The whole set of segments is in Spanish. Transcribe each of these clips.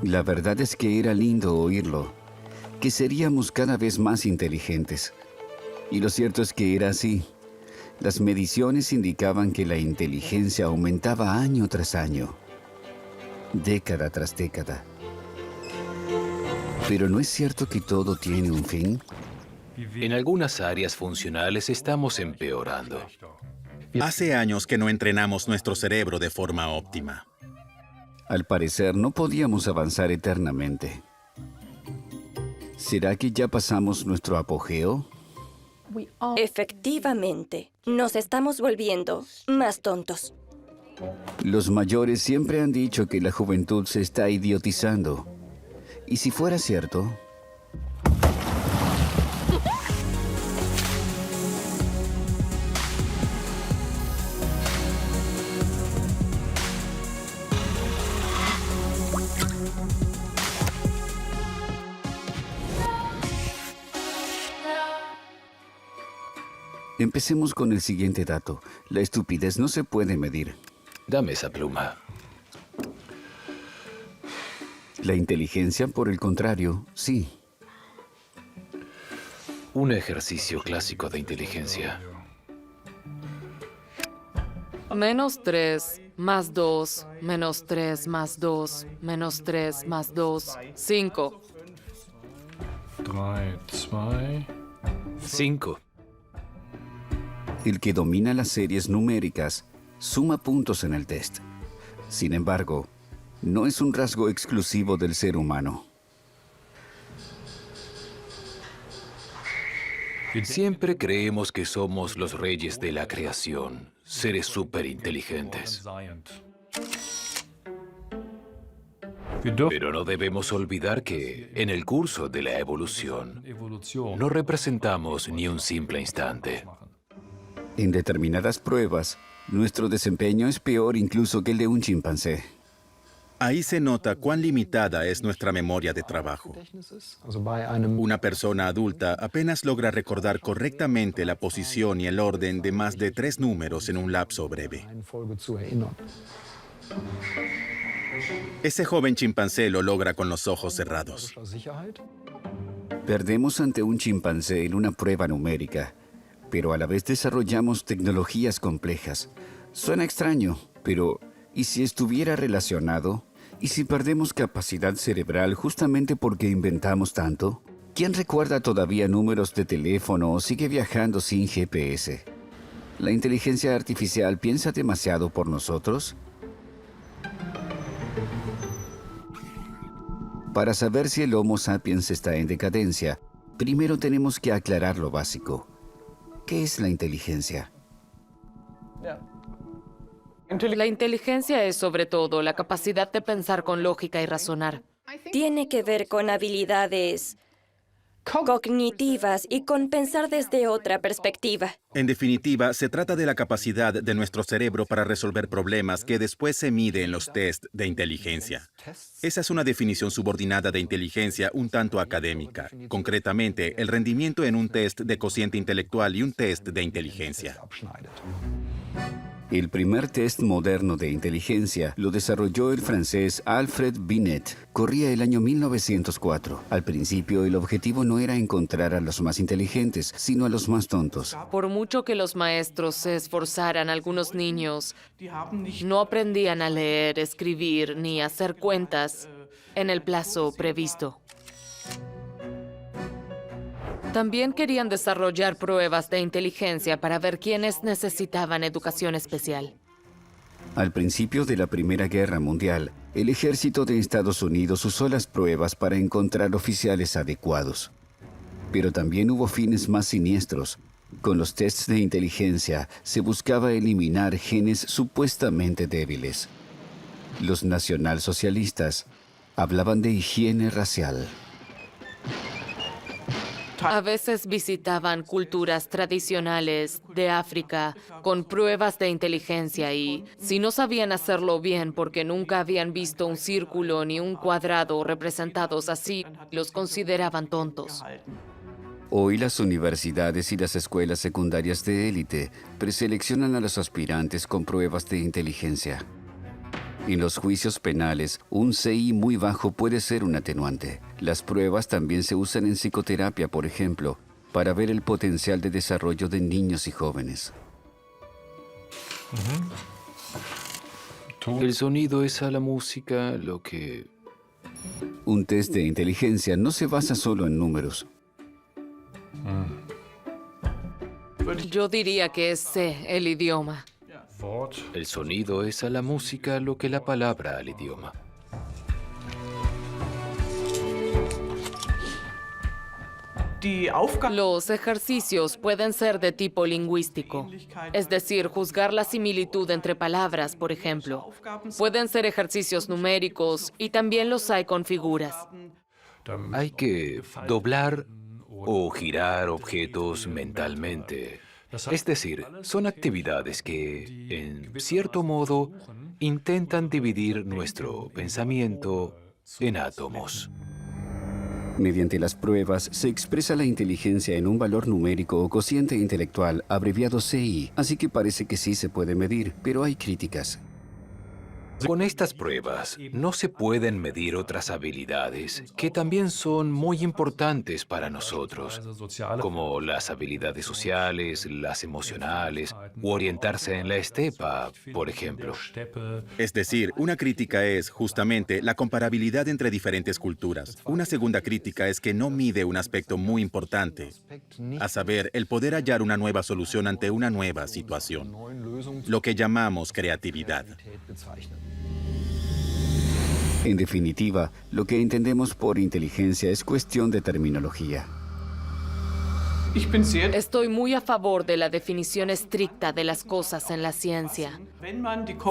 La verdad es que era lindo oírlo, que seríamos cada vez más inteligentes. Y lo cierto es que era así. Las mediciones indicaban que la inteligencia aumentaba año tras año, década tras década. Pero ¿no es cierto que todo tiene un fin? En algunas áreas funcionales estamos empeorando. Hace años que no entrenamos nuestro cerebro de forma óptima. Al parecer, no podíamos avanzar eternamente. ¿Será que ya pasamos nuestro apogeo? Efectivamente, nos estamos volviendo más tontos. Los mayores siempre han dicho que la juventud se está idiotizando. ¿Y si fuera cierto? Empecemos con el siguiente dato. La estupidez no se puede medir. Dame esa pluma. La inteligencia, por el contrario, sí. Un ejercicio clásico de inteligencia. -3, +2, -3, +2, -3, +2, 5. 3, 2. 5. El que domina las series numéricas suma puntos en el test. Sin embargo, no es un rasgo exclusivo del ser humano. Siempre creemos que somos los reyes de la creación, seres superinteligentes. Pero no debemos olvidar que, en el curso de la evolución, no representamos ni un simple instante. En determinadas pruebas, nuestro desempeño es peor incluso que el de un chimpancé. Ahí se nota cuán limitada es nuestra memoria de trabajo. Una persona adulta apenas logra recordar correctamente la posición y el orden de más de 3 números en un lapso breve. Ese joven chimpancé lo logra con los ojos cerrados. Perdemos ante un chimpancé en una prueba numérica, pero a la vez desarrollamos tecnologías complejas. Suena extraño, pero ¿y si estuviera relacionado? ¿Y si perdemos capacidad cerebral justamente porque inventamos tanto? ¿Quién recuerda todavía números de teléfono o sigue viajando sin GPS? ¿La inteligencia artificial piensa demasiado por nosotros? Para saber si el Homo sapiens está en decadencia, primero tenemos que aclarar lo básico. ¿Qué es la inteligencia? La inteligencia es sobre todo la capacidad de pensar con lógica y razonar. Tiene que ver con habilidades cognitivas y con pensar desde otra perspectiva. En definitiva, se trata de la capacidad de nuestro cerebro para resolver problemas que después se mide en los test de inteligencia. Esa es una definición subordinada de inteligencia un tanto académica. Concretamente, el rendimiento en un test de cociente intelectual y un test de inteligencia. El primer test moderno de inteligencia lo desarrolló el francés Alfred Binet. Corría el año 1904. Al principio, el objetivo no era encontrar a los más inteligentes, sino a los más tontos. Por mucho que los maestros se esforzaran, algunos niños no aprendían a leer, escribir ni hacer cuentas en el plazo previsto. También querían desarrollar pruebas de inteligencia para ver quiénes necesitaban educación especial. Al principio de la Primera Guerra Mundial, el ejército de Estados Unidos usó las pruebas para encontrar oficiales adecuados. Pero también hubo fines más siniestros. Con los tests de inteligencia se buscaba eliminar genes supuestamente débiles. Los nacionalsocialistas hablaban de higiene racial. A veces visitaban culturas tradicionales de África con pruebas de inteligencia y, si no sabían hacerlo bien porque nunca habían visto un círculo ni un cuadrado representados así, los consideraban tontos. Hoy las universidades y las escuelas secundarias de élite preseleccionan a los aspirantes con pruebas de inteligencia. En los juicios penales, un CI muy bajo puede ser un atenuante. Las pruebas también se usan en psicoterapia, por ejemplo, para ver el potencial de desarrollo de niños y jóvenes. El sonido es a la música lo que... Un test de inteligencia no se basa solo en números. Yo diría que es C, el idioma. El sonido es a la música lo que la palabra al idioma. Los ejercicios pueden ser de tipo lingüístico, es decir, juzgar la similitud entre palabras, por ejemplo. Pueden ser ejercicios numéricos y también los hay con figuras. Hay que doblar o girar objetos mentalmente. Es decir, son actividades que, en cierto modo, intentan dividir nuestro pensamiento en átomos. Mediante las pruebas se expresa la inteligencia en un valor numérico o cociente intelectual, abreviado CI, así que parece que sí se puede medir, pero hay críticas. Con estas pruebas no se pueden medir otras habilidades que también son muy importantes para nosotros, como las habilidades sociales, las emocionales, u orientarse en la estepa, por ejemplo. Es decir, una crítica es, justamente, la comparabilidad entre diferentes culturas. Una segunda crítica es que no mide un aspecto muy importante, a saber, el poder hallar una nueva solución ante una nueva situación, lo que llamamos creatividad. En definitiva, lo que entendemos por inteligencia es cuestión de terminología. Estoy muy a favor de la definición estricta de las cosas en la ciencia.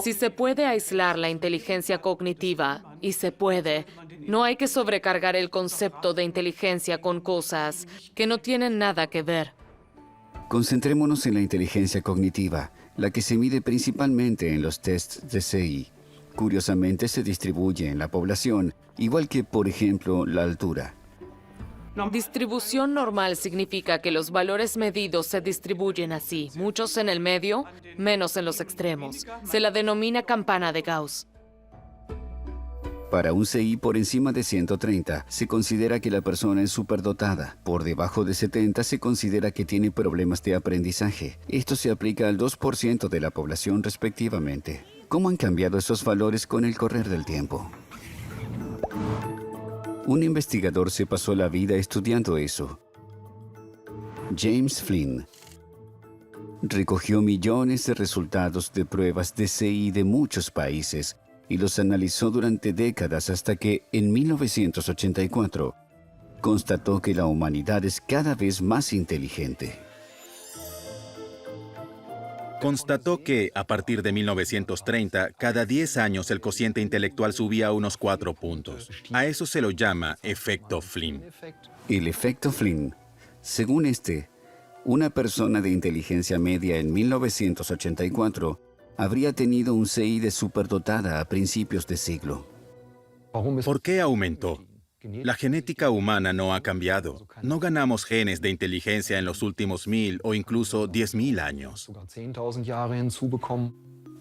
Si se puede aislar la inteligencia cognitiva, y se puede, no hay que sobrecargar el concepto de inteligencia con cosas que no tienen nada que ver. Concentrémonos en la inteligencia cognitiva, la que se mide principalmente en los tests de CI. Curiosamente se distribuye en la población, igual que, por ejemplo, la altura. Distribución normal significa que los valores medidos se distribuyen así, muchos en el medio, menos en los extremos. Se la denomina campana de Gauss. Para un CI por encima de 130, se considera que la persona es superdotada. Por debajo de 70 se considera que tiene problemas de aprendizaje. Esto se aplica al 2% de la población respectivamente. ¿Cómo han cambiado esos valores con el correr del tiempo? Un investigador se pasó la vida estudiando eso. James Flynn recogió millones de resultados de pruebas de CI de muchos países y los analizó durante décadas hasta que, en 1984, constató que la humanidad es cada vez más inteligente. Constató que, a partir de 1930, cada 10 años el cociente intelectual subía unos 4 puntos. A eso se lo llama efecto Flynn. El efecto Flynn. Según este, una persona de inteligencia media en 1984 habría tenido un CI de superdotada a principios de siglo. ¿Por qué aumentó? La genética humana no ha cambiado. No ganamos genes de inteligencia en los últimos 1000 o incluso 10.000 años.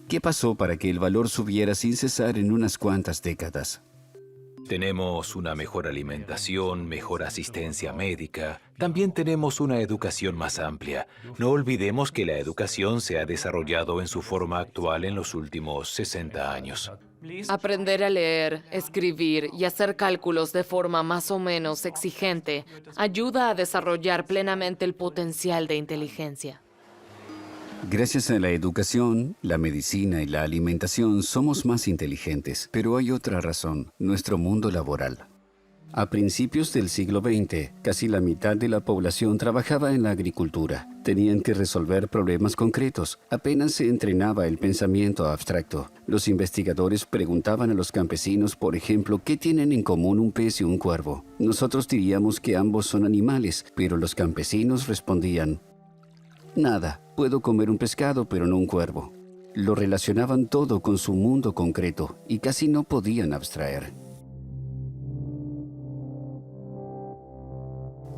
¿Qué pasó para que el valor subiera sin cesar en unas cuantas décadas? Tenemos una mejor alimentación, mejor asistencia médica. También tenemos una educación más amplia. No olvidemos que la educación se ha desarrollado en su forma actual en los últimos 60 años. Aprender a leer, escribir y hacer cálculos de forma más o menos exigente ayuda a desarrollar plenamente el potencial de inteligencia. Gracias a la educación, la medicina y la alimentación somos más inteligentes, pero hay otra razón, nuestro mundo laboral. A principios del siglo XX, casi la mitad de la población trabajaba en la agricultura. Tenían que resolver problemas concretos. Apenas se entrenaba el pensamiento abstracto. Los investigadores preguntaban a los campesinos, por ejemplo, ¿qué tienen en común un pez y un cuervo? Nosotros diríamos que ambos son animales, pero los campesinos respondían, nada, puedo comer un pescado, pero no un cuervo. Lo relacionaban todo con su mundo concreto y casi no podían abstraer.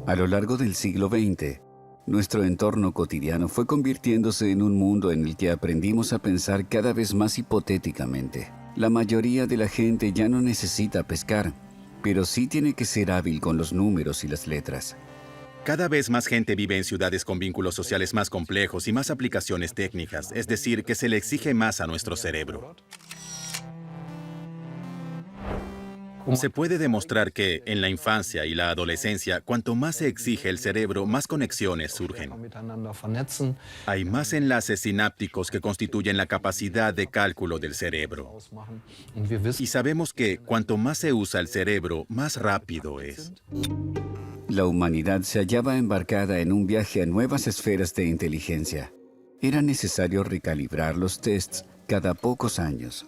A lo largo del siglo XX, nuestro entorno cotidiano fue convirtiéndose en un mundo en el que aprendimos a pensar cada vez más hipotéticamente. La mayoría de la gente ya no necesita pescar, pero sí tiene que ser hábil con los números y las letras. Cada vez más gente vive en ciudades con vínculos sociales más complejos y más aplicaciones técnicas, es decir, que se le exige más a nuestro cerebro. Se puede demostrar que, en la infancia y la adolescencia, cuanto más se exige el cerebro, más conexiones surgen. Hay más enlaces sinápticos que constituyen la capacidad de cálculo del cerebro. Y sabemos que, cuanto más se usa el cerebro, más rápido es. La humanidad se hallaba embarcada en un viaje a nuevas esferas de inteligencia. Era necesario recalibrar los tests cada pocos años.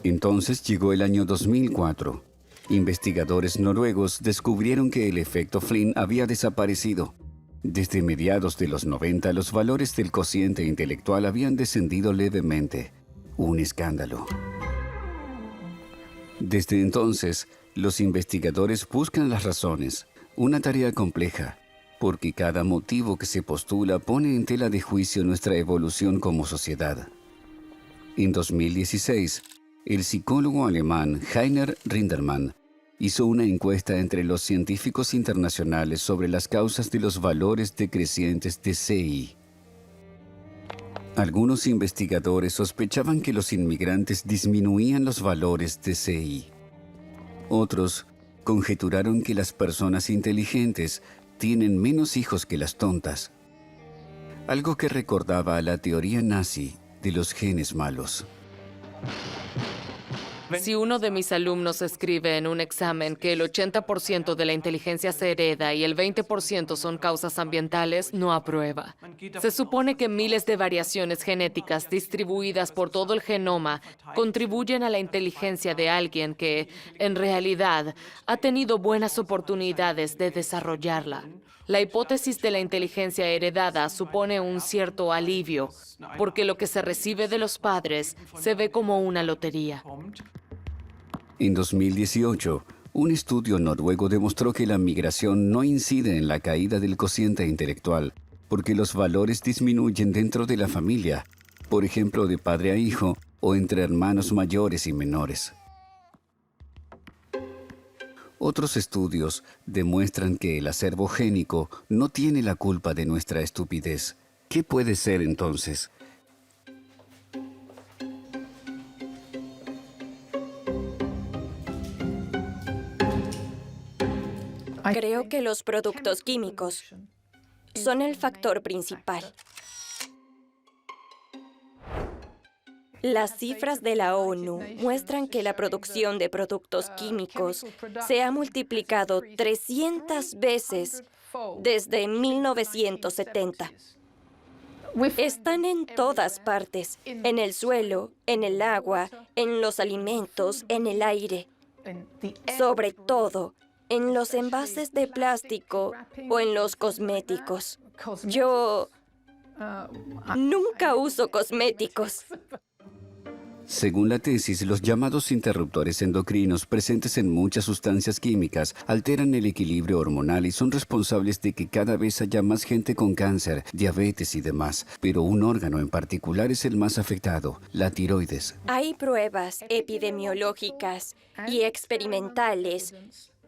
Entonces llegó el año 2004. Investigadores noruegos descubrieron que el efecto Flynn había desaparecido. Desde mediados de los 90, los valores del cociente intelectual habían descendido levemente. Un escándalo. Desde entonces, los investigadores buscan las razones. Una tarea compleja, porque cada motivo que se postula pone en tela de juicio nuestra evolución como sociedad. En 2016, el psicólogo alemán Heiner Rindermann hizo una encuesta entre los científicos internacionales sobre las causas de los valores decrecientes de CI. Algunos investigadores sospechaban que los inmigrantes disminuían los valores de CI. Otros conjeturaron que las personas inteligentes tienen menos hijos que las tontas, algo que recordaba a la teoría nazi de los genes malos. Si uno de mis alumnos escribe en un examen que el 80% de la inteligencia se hereda y el 20% son causas ambientales, no aprueba. Se supone que miles de variaciones genéticas distribuidas por todo el genoma contribuyen a la inteligencia de alguien que, en realidad, ha tenido buenas oportunidades de desarrollarla. La hipótesis de la inteligencia heredada supone un cierto alivio, porque lo que se recibe de los padres se ve como una lotería. En 2018, un estudio noruego demostró que la migración no incide en la caída del cociente intelectual, porque los valores disminuyen dentro de la familia, por ejemplo, de padre a hijo o entre hermanos mayores y menores. Otros estudios demuestran que el acervo génico no tiene la culpa de nuestra estupidez. ¿Qué puede ser entonces? Creo que los productos químicos son el factor principal. Las cifras de la ONU muestran que la producción de productos químicos se ha multiplicado 300 veces desde 1970. Están en todas partes, en el suelo, en el agua, en los alimentos, en el aire. Sobre todo, en los envases de plástico o en los cosméticos. Yo nunca uso cosméticos. Según la tesis, los llamados interruptores endocrinos presentes en muchas sustancias químicas alteran el equilibrio hormonal y son responsables de que cada vez haya más gente con cáncer, diabetes y demás. Pero un órgano en particular es el más afectado, la tiroides. Hay pruebas epidemiológicas y experimentales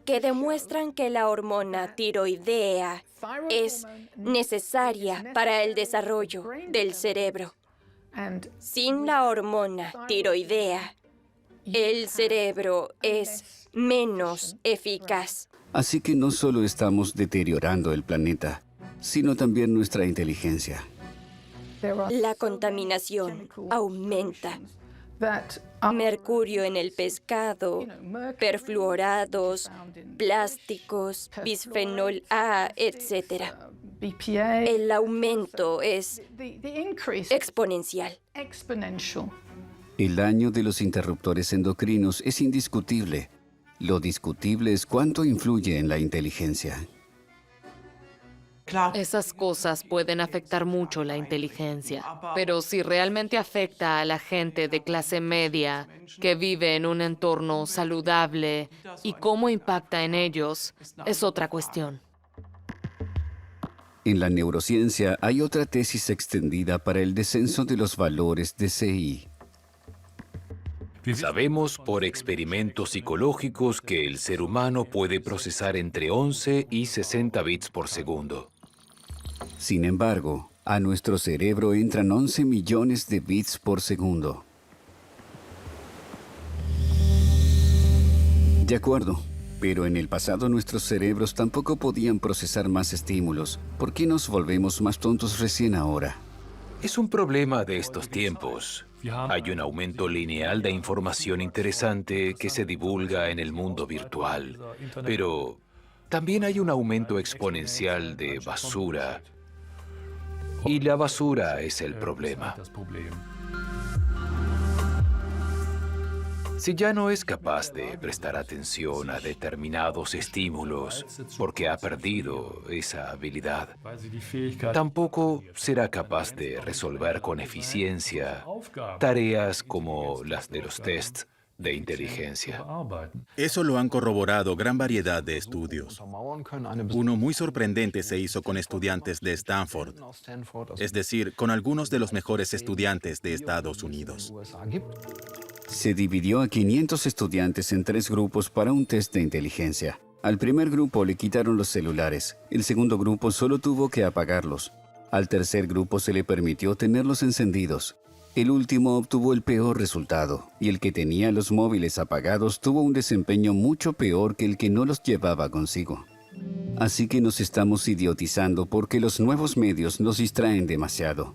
que demuestran que la hormona tiroidea es necesaria para el desarrollo del cerebro. Sin la hormona tiroidea, el cerebro es menos eficaz. Así que no solo estamos deteriorando el planeta, sino también nuestra inteligencia. La contaminación aumenta. Mercurio en el pescado, perfluorados, plásticos, bisfenol A, etc. El aumento es exponencial. El daño de los interruptores endocrinos es indiscutible. Lo discutible es cuánto influye en la inteligencia. Esas cosas pueden afectar mucho la inteligencia, pero si realmente afecta a la gente de clase media que vive en un entorno saludable y cómo impacta en ellos, es otra cuestión. En la neurociencia hay otra tesis extendida para el descenso de los valores de CI. Sabemos por experimentos psicológicos que el ser humano puede procesar entre 11 y 60 bits por segundo. Sin embargo, a nuestro cerebro entran 11 millones de bits por segundo. De acuerdo, pero en el pasado nuestros cerebros tampoco podían procesar más estímulos. ¿Por qué nos volvemos más tontos recién ahora? Es un problema de estos tiempos. Hay un aumento lineal de información interesante que se divulga en el mundo virtual, pero también hay un aumento exponencial de basura. Y la basura es el problema. Si ya no es capaz de prestar atención a determinados estímulos porque ha perdido esa habilidad, tampoco será capaz de resolver con eficiencia tareas como las de los tests de inteligencia. Eso lo han corroborado gran variedad de estudios. Uno muy sorprendente se hizo con estudiantes de Stanford, es decir, con algunos de los mejores estudiantes de Estados Unidos. Se dividió a 500 estudiantes en 3 grupos para un test de inteligencia. Al primer grupo le quitaron los celulares. El segundo grupo solo tuvo que apagarlos. Al tercer grupo se le permitió tenerlos encendidos. El último obtuvo el peor resultado, y el que tenía los móviles apagados tuvo un desempeño mucho peor que el que no los llevaba consigo. Así que nos estamos idiotizando porque los nuevos medios nos distraen demasiado.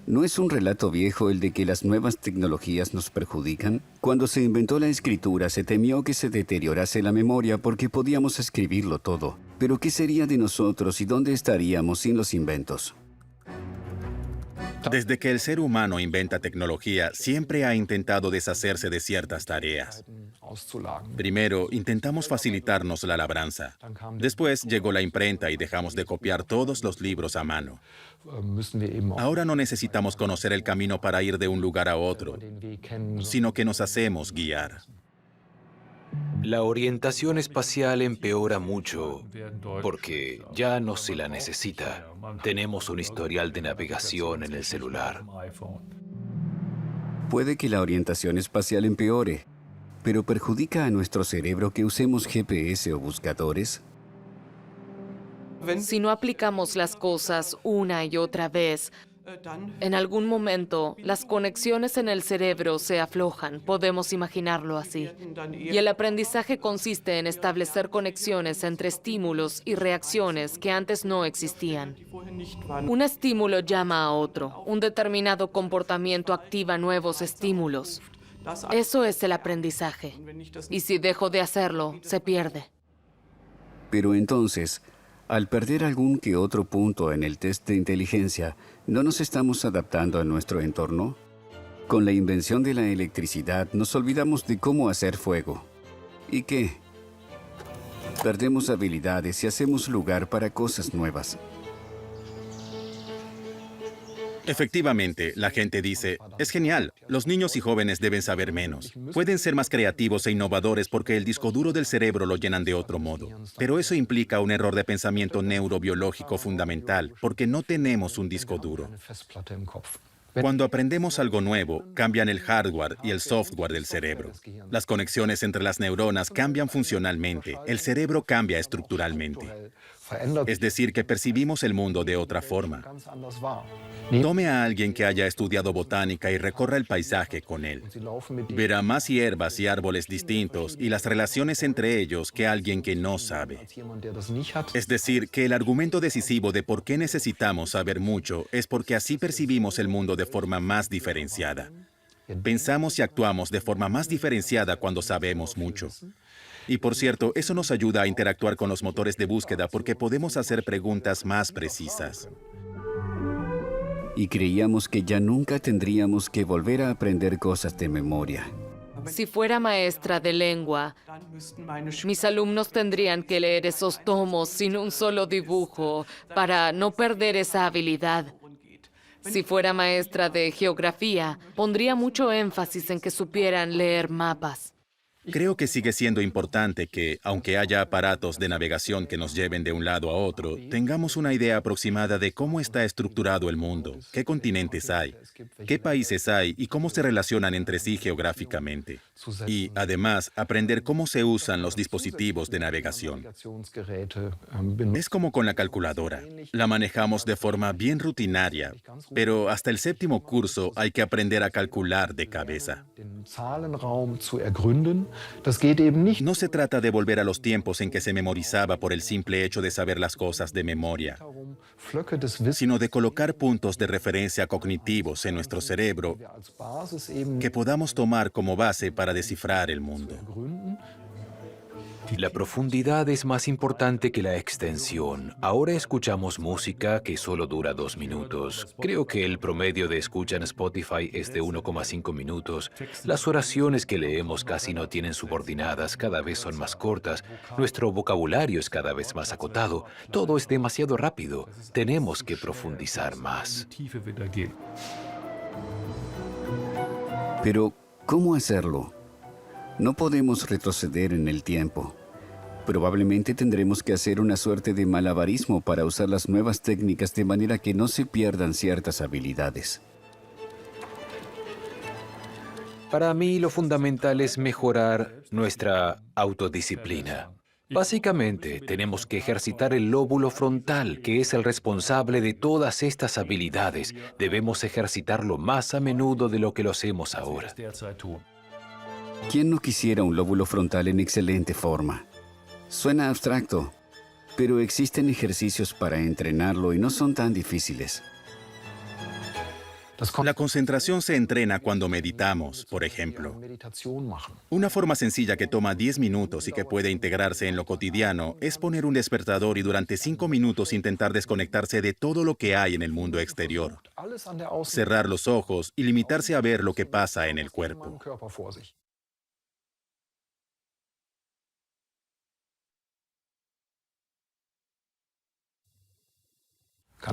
¿No es un relato viejo el de que las nuevas tecnologías nos perjudican? Cuando se inventó la escritura, se temió que se deteriorase la memoria porque podíamos escribirlo todo. Pero ¿qué sería de nosotros y dónde estaríamos sin los inventos? Desde que el ser humano inventa tecnología, siempre ha intentado deshacerse de ciertas tareas. Primero, intentamos facilitarnos la labranza. Después llegó la imprenta y dejamos de copiar todos los libros a mano. Ahora no necesitamos conocer el camino para ir de un lugar a otro, sino que nos hacemos guiar. La orientación espacial empeora mucho porque ya no se la necesita. Tenemos un historial de navegación en el celular. Puede que la orientación espacial empeore, pero ¿perjudica a nuestro cerebro que usemos GPS o buscadores? Si no aplicamos las cosas una y otra vez, en algún momento las conexiones en el cerebro se aflojan, podemos imaginarlo así. Y el aprendizaje consiste en establecer conexiones entre estímulos y reacciones que antes no existían. Un estímulo llama a otro, un determinado comportamiento activa nuevos estímulos. Eso es el aprendizaje. Y si dejo de hacerlo, se pierde. Pero entonces, al perder algún que otro punto en el test de inteligencia, ¿no nos estamos adaptando a nuestro entorno? Con la invención de la electricidad, nos olvidamos de cómo hacer fuego. ¿Y qué? Perdemos habilidades y hacemos lugar para cosas nuevas. Efectivamente, la gente dice, es genial, los niños y jóvenes deben saber menos. Pueden ser más creativos e innovadores porque el disco duro del cerebro lo llenan de otro modo. Pero eso implica un error de pensamiento neurobiológico fundamental, porque no tenemos un disco duro. Cuando aprendemos algo nuevo, cambian el hardware y el software del cerebro. Las conexiones entre las neuronas cambian funcionalmente, el cerebro cambia estructuralmente. Es decir, que percibimos el mundo de otra forma. Tome a alguien que haya estudiado botánica y recorra el paisaje con él. Verá más hierbas y árboles distintos y las relaciones entre ellos que alguien que no sabe. Es decir, que el argumento decisivo de por qué necesitamos saber mucho es porque así percibimos el mundo de forma más diferenciada. Pensamos y actuamos de forma más diferenciada cuando sabemos mucho. Y por cierto, eso nos ayuda a interactuar con los motores de búsqueda porque podemos hacer preguntas más precisas. Y creíamos que ya nunca tendríamos que volver a aprender cosas de memoria. Si fuera maestra de lengua, mis alumnos tendrían que leer esos tomos sin un solo dibujo para no perder esa habilidad. Si fuera maestra de geografía, pondría mucho énfasis en que supieran leer mapas. Creo que sigue siendo importante que, aunque haya aparatos de navegación que nos lleven de un lado a otro, tengamos una idea aproximada de cómo está estructurado el mundo, qué continentes hay, qué países hay y cómo se relacionan entre sí geográficamente. Y, además, aprender cómo se usan los dispositivos de navegación. Es como con la calculadora. La manejamos de forma bien rutinaria, pero hasta el séptimo curso hay que aprender a calcular de cabeza. No se trata de volver a los tiempos en que se memorizaba por el simple hecho de saber las cosas de memoria, sino de colocar puntos de referencia cognitivos en nuestro cerebro que podamos tomar como base para descifrar el mundo. La profundidad es más importante que la extensión. Ahora escuchamos música que solo dura 2 minutos. Creo que el promedio de escucha en Spotify es de 1,5 minutos. Las oraciones que leemos casi no tienen subordinadas, cada vez son más cortas. Nuestro vocabulario es cada vez más acotado. Todo es demasiado rápido. Tenemos que profundizar más. Pero, ¿cómo hacerlo? No podemos retroceder en el tiempo. Probablemente tendremos que hacer una suerte de malabarismo para usar las nuevas técnicas de manera que no se pierdan ciertas habilidades. Para mí, lo fundamental es mejorar nuestra autodisciplina. Básicamente, tenemos que ejercitar el lóbulo frontal, que es el responsable de todas estas habilidades. Debemos ejercitarlo más a menudo de lo que lo hacemos ahora. ¿Quién no quisiera un lóbulo frontal en excelente forma? Suena abstracto, pero existen ejercicios para entrenarlo y no son tan difíciles. La concentración se entrena cuando meditamos, por ejemplo. Una forma sencilla que toma 10 minutos y que puede integrarse en lo cotidiano es poner un despertador y durante 5 minutos intentar desconectarse de todo lo que hay en el mundo exterior. Cerrar los ojos y limitarse a ver lo que pasa en el cuerpo.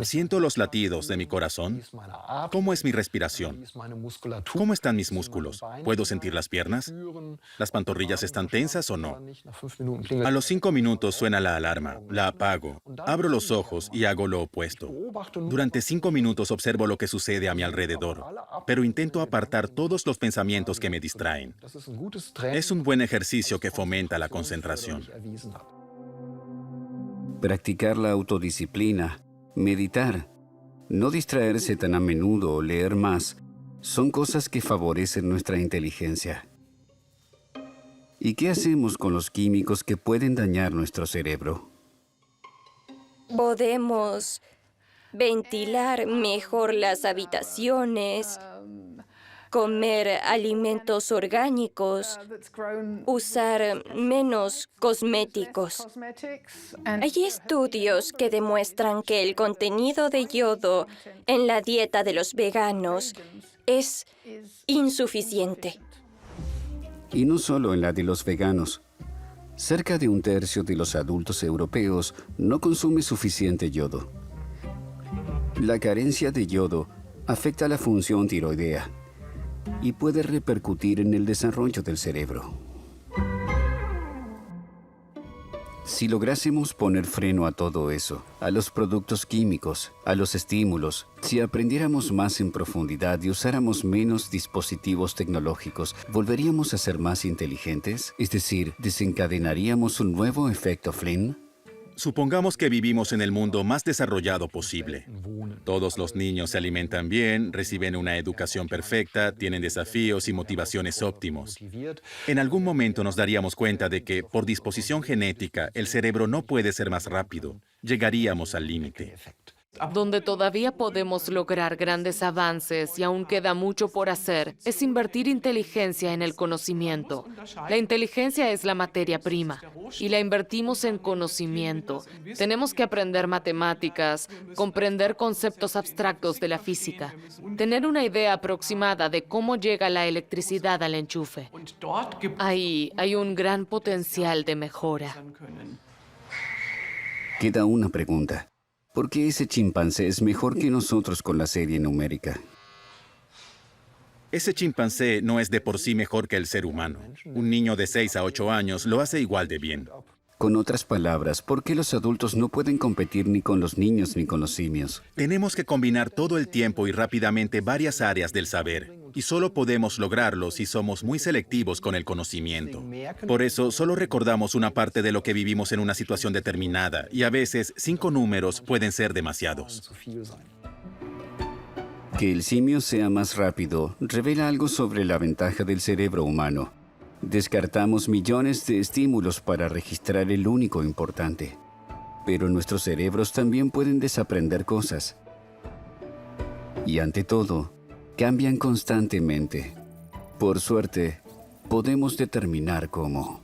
Siento los latidos de mi corazón. ¿Cómo es mi respiración? ¿Cómo están mis músculos? ¿Puedo sentir las piernas? ¿Las pantorrillas están tensas o no? A los 5 minutos suena la alarma, la apago, abro los ojos y hago lo opuesto. Durante 5 minutos observo lo que sucede a mi alrededor, pero intento apartar todos los pensamientos que me distraen. Es un buen ejercicio que fomenta la concentración. Practicar la autodisciplina, meditar, no distraerse tan a menudo o leer más, son cosas que favorecen nuestra inteligencia. ¿Y qué hacemos con los químicos que pueden dañar nuestro cerebro? Podemos ventilar mejor las habitaciones, comer alimentos orgánicos, usar menos cosméticos. Hay estudios que demuestran que el contenido de yodo en la dieta de los veganos es insuficiente. Y no solo en la de los veganos. Cerca de 1/3 de los adultos europeos no consume suficiente yodo. La carencia de yodo afecta la función tiroidea y puede repercutir en el desarrollo del cerebro. Si lográsemos poner freno a todo eso, a los productos químicos, a los estímulos, si aprendiéramos más en profundidad y usáramos menos dispositivos tecnológicos, ¿volveríamos a ser más inteligentes? Es decir, ¿desencadenaríamos un nuevo efecto Flynn? Supongamos que vivimos en el mundo más desarrollado posible. Todos los niños se alimentan bien, reciben una educación perfecta, tienen desafíos y motivaciones óptimos. En algún momento nos daríamos cuenta de que, por disposición genética, el cerebro no puede ser más rápido. Llegaríamos al límite. Donde todavía podemos lograr grandes avances y aún queda mucho por hacer, es invertir inteligencia en el conocimiento. La inteligencia es la materia prima y la invertimos en conocimiento. Tenemos que aprender matemáticas, comprender conceptos abstractos de la física, tener una idea aproximada de cómo llega la electricidad al enchufe. Ahí hay un gran potencial de mejora. Queda una pregunta. ¿Por qué ese chimpancé es mejor que nosotros con la serie numérica? Ese chimpancé no es de por sí mejor que el ser humano. Un niño de 6 a 8 años lo hace igual de bien. Con otras palabras, ¿por qué los adultos no pueden competir ni con los niños ni con los simios? Tenemos que combinar todo el tiempo y rápidamente varias áreas del saber, y solo podemos lograrlo si somos muy selectivos con el conocimiento. Por eso, solo recordamos una parte de lo que vivimos en una situación determinada, y a veces 5 números pueden ser demasiados. Que el simio sea más rápido revela algo sobre la ventaja del cerebro humano. Descartamos millones de estímulos para registrar el único importante. Pero nuestros cerebros también pueden desaprender cosas. Y ante todo, cambian constantemente. Por suerte, podemos determinar cómo.